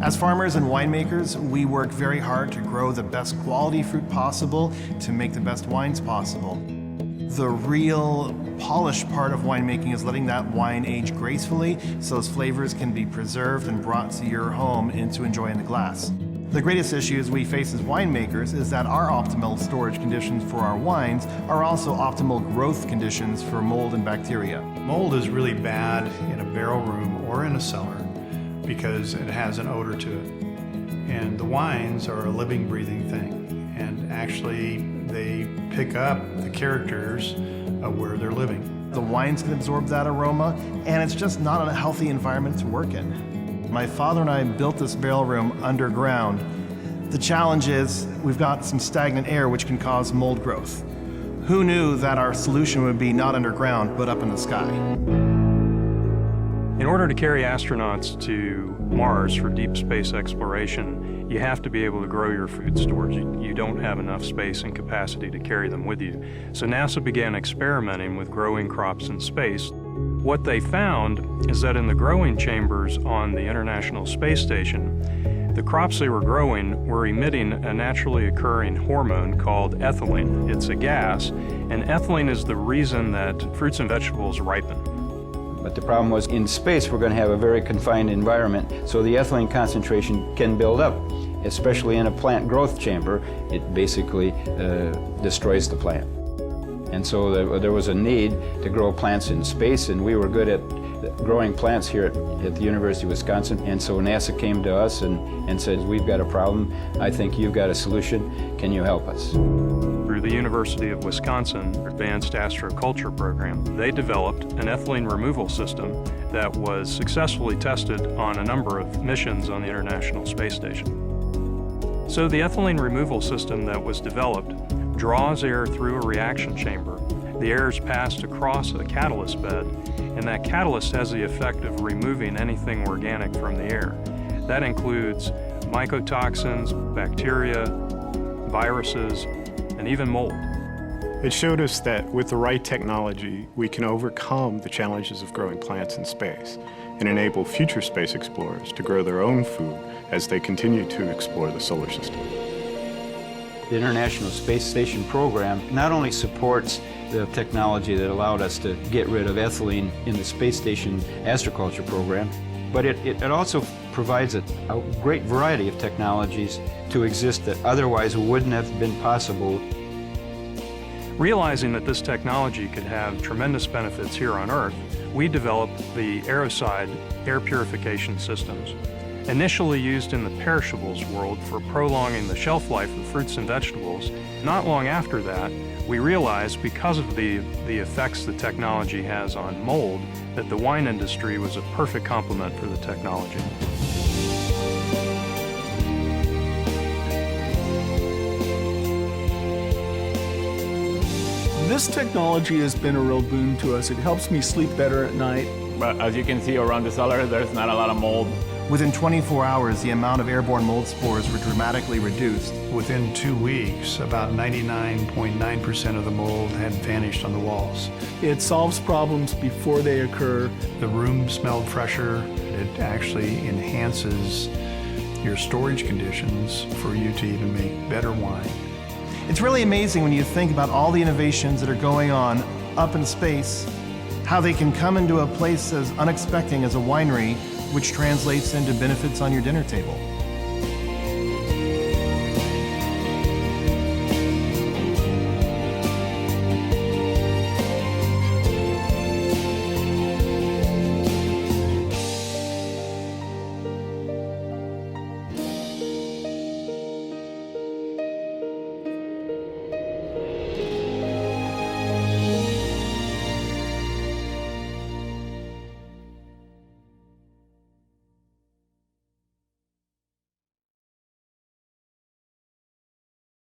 As farmers and winemakers, we work very hard to grow the best quality fruit possible to make the best wines possible. The real polished part of winemaking is letting that wine age gracefully so those flavors can be preserved and brought to your home and to enjoy in the glass. The greatest issues we face as winemakers is that our optimal storage conditions for our wines are also optimal growth conditions for mold and bacteria. Mold is really bad in a barrel room or in a cellar because it has an odor to it. And the wines are a living, breathing thing. And actually, they pick up the characters of where they're living. The wines can absorb that aroma, and it's just not a healthy environment to work in. My father and I built this barrel room underground. The challenge is we've got some stagnant air which can cause mold growth. Who knew that our solution would be not underground, but up in the sky? In order to carry astronauts to Mars for deep space exploration, you have to be able to grow your food stores. You don't have enough space and capacity to carry them with you. So NASA began experimenting with growing crops in space. What they found is that in the growing chambers on the International Space Station, the crops they were growing were emitting a naturally occurring hormone called ethylene. It's a gas, and ethylene is the reason that fruits and vegetables ripen. But the problem was in space we're going to have a very confined environment, so the ethylene concentration can build up, especially in a plant growth chamber. It basically destroys the plant. And so there was a need to grow plants in space, and we were good at growing plants here at the University of Wisconsin. And so NASA came to us and said, we've got a problem. I think you've got a solution. Can you help us? Through the University of Wisconsin Advanced Astroculture Program, they developed an ethylene removal system that was successfully tested on a number of missions on the International Space Station. So the ethylene removal system that was developed draws air through a reaction chamber. The air is passed across a catalyst bed, and that catalyst has the effect of removing anything organic from the air. That includes mycotoxins, bacteria, viruses, and even mold. It showed us that with the right technology, we can overcome the challenges of growing plants in space and enable future space explorers to grow their own food as they continue to explore the solar system. The International Space Station program not only supports the technology that allowed us to get rid of ethylene in the Space Station astroculture program, but it also provides a great variety of technologies to exist that otherwise wouldn't have been possible. Realizing that this technology could have tremendous benefits here on Earth, we developed the Aeroside air purification systems. Initially used in the perishables world for prolonging the shelf life of fruits and vegetables, not long after that, we realized because of the effects the technology has on mold, that the wine industry was a perfect complement for the technology. This technology has been a real boon to us. It helps me sleep better at night. But as you can see around the cellar, there's not a lot of mold. Within 24 hours, the amount of airborne mold spores were dramatically reduced. Within 2 weeks, about 99.9% of the mold had vanished on the walls. It solves problems before they occur. The room smelled fresher. It actually enhances your storage conditions for you to even make better wine. It's really amazing when you think about all the innovations that are going on up in space, how they can come into a place as unexpected as a winery, which translates into benefits on your dinner table.